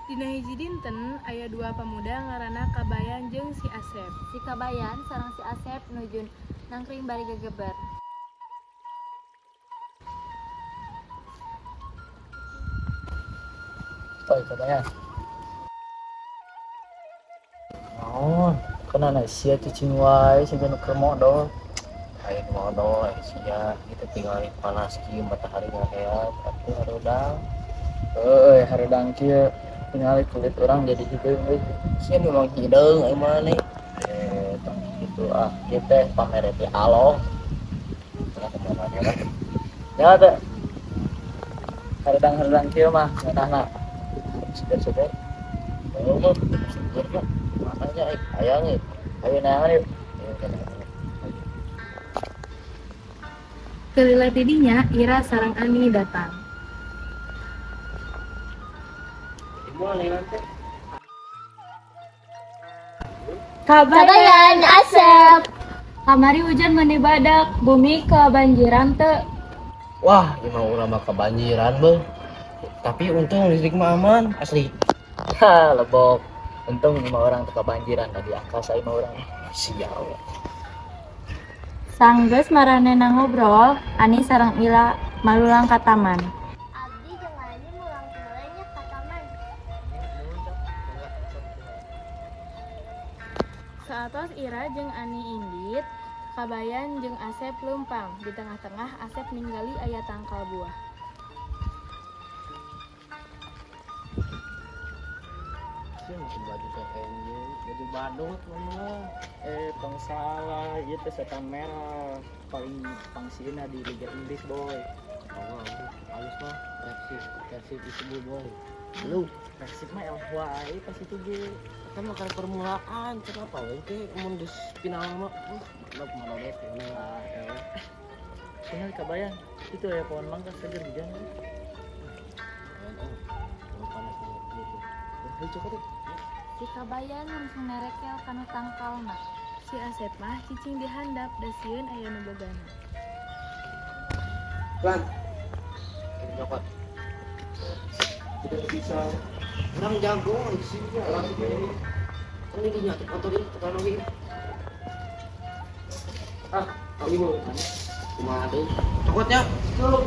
Dina hiji dinten aya dua pemuda ngaranna Kabayan jeung si Asep. Si Kabayan sareng si Asep nuju nangkring bari gegeber. Oi, katanya. Naon? Kenana sia cicing wae siga nu keur modal. Lain modal sia kita tinggal panas kieu matahari ngaheat atuh hareudang. Hareudang kieu tinggal kulit urang jadi hideung euy. Sia memang hideung euy mah nih. Tong kitu kieu teh pamere ti Allah. Ya teh. Hareudang kieu mah ngeunahna seger-seger. Oh, mah seger mah. Makanya aya nih. Ayo naon yuk. Kelila tidinya Ira sareng Ani datang. Kabayan Asep. Kamari hujan meni badak, bumi kebanjiran teu. Wah, emang urang mah kebanjiran beuh. Tapi untung listrik mah aman asli. Ha, lebok. Untung lima orang teu kebanjiran di angkasa lima orang. Sial. Sanggeus maranena ngobrol, Ani sareng Ila malulang ka taman. Abdi jeung Ani mulang heula nya ka taman. Saatos Ira jeung Ani indit, Kabayan jeung Asep leumpang. Di tengah-tengah Asep ninggali aya tangkal buah. Sia mungkin baju TNI, baju badut mah. Tong salah, ieu teh setan merah. Paling pangsieuna di Liga Inggris, boy. Oh, halus mah Persib disebut boy. Lu Persib mah eleh wae pas itu ge. Kan makan permulaan, kenapa we teh mun geus final mah lu mana deh lah. Tinggal Kabayan, itu ya pohon mangga seger hujan. Panas gitu. Heuh cokot. Si Kabayan langsung nerekel kana tangkalna. Si Asep mah cicing dihandap da sieun aya nu bogana. Lan. Cokot. Tidak bisa. Orang jago sih ya. Ini dinya foto di foto lagi. Kau ibu. Kumaha deui? Cokotnya. Tuh.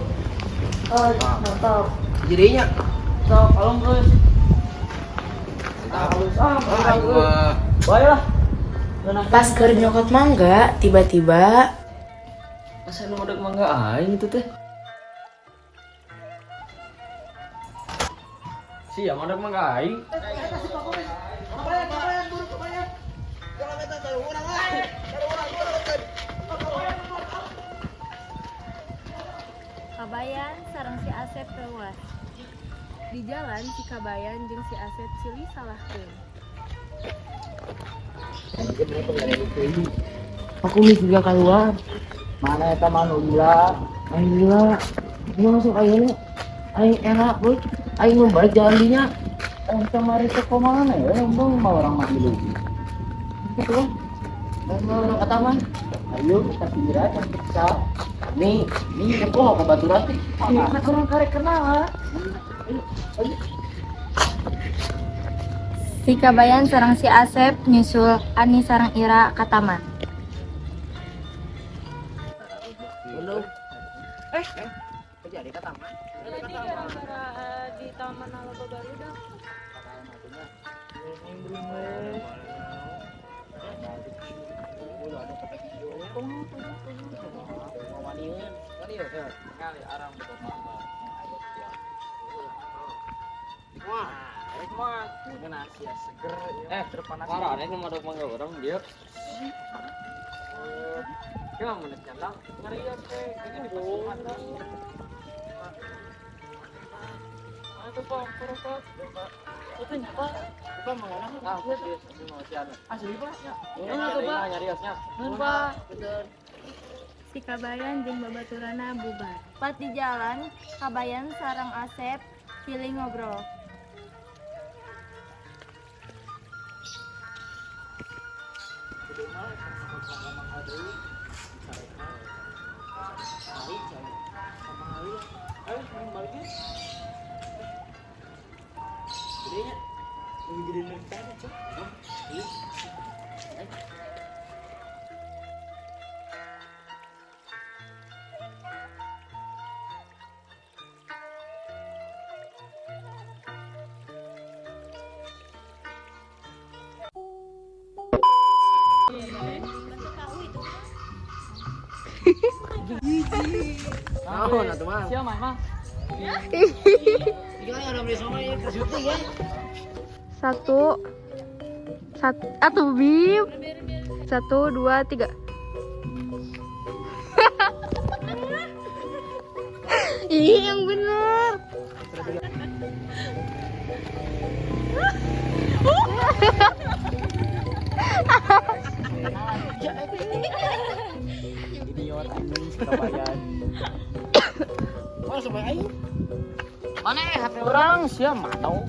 Mantap. Jadinya. Sok, kalong geus. Baiklah. Pas keur nyokot mangga, tiba-tiba Masa nu modok mangga aing itu teh. Sia modok mangga aing. Kabayan sareng si Asep keluar. Di jalan si Kabayan jeung si Asep silih salahkeun. Aku nih juga keluar. Mana eta mah nu gila? Aing gila. Gua masuk ayeuna. Aing enak, boy. Aing mau balik jalan dinya. Kamari teh mana ya? Emang mau orang mah dulu. Gitu kan. Dan mau orang kata mah. Ayo kita kira cantik sa. Nih aku ke batu rati. Ini kan orang karek kenal. Ayo. Si Kabayan sareng si Asep nyusul Ani sareng Ira ka taman. Belum. Jadi ke taman. Tadi gara-gara di taman aloba baru dah. Terpanas. Parah nih modok mangga orang dia. Ya menit nyandang. Ngarios teh ini di pasukan dah. Itu Pak, perokok. Itu nyapa. Itu mangana. Itu mau siapa? Asli Pak. Ini tuh Pak. Nyariosnya. Pak. Si Kabayan jeung babaturana bubar. Pas di jalan, Kabayan sareng Asep pilih ngobrol. Gedenya Oh, nah teman. Siapa mah? Gimana orang beli sama ya tersyuting ya? Satu, bim. 1, 2, 3. Ih, yang bener. Idiot anjing kebayaan. Mana sampai ayo? Mana HP orang siapa tahu?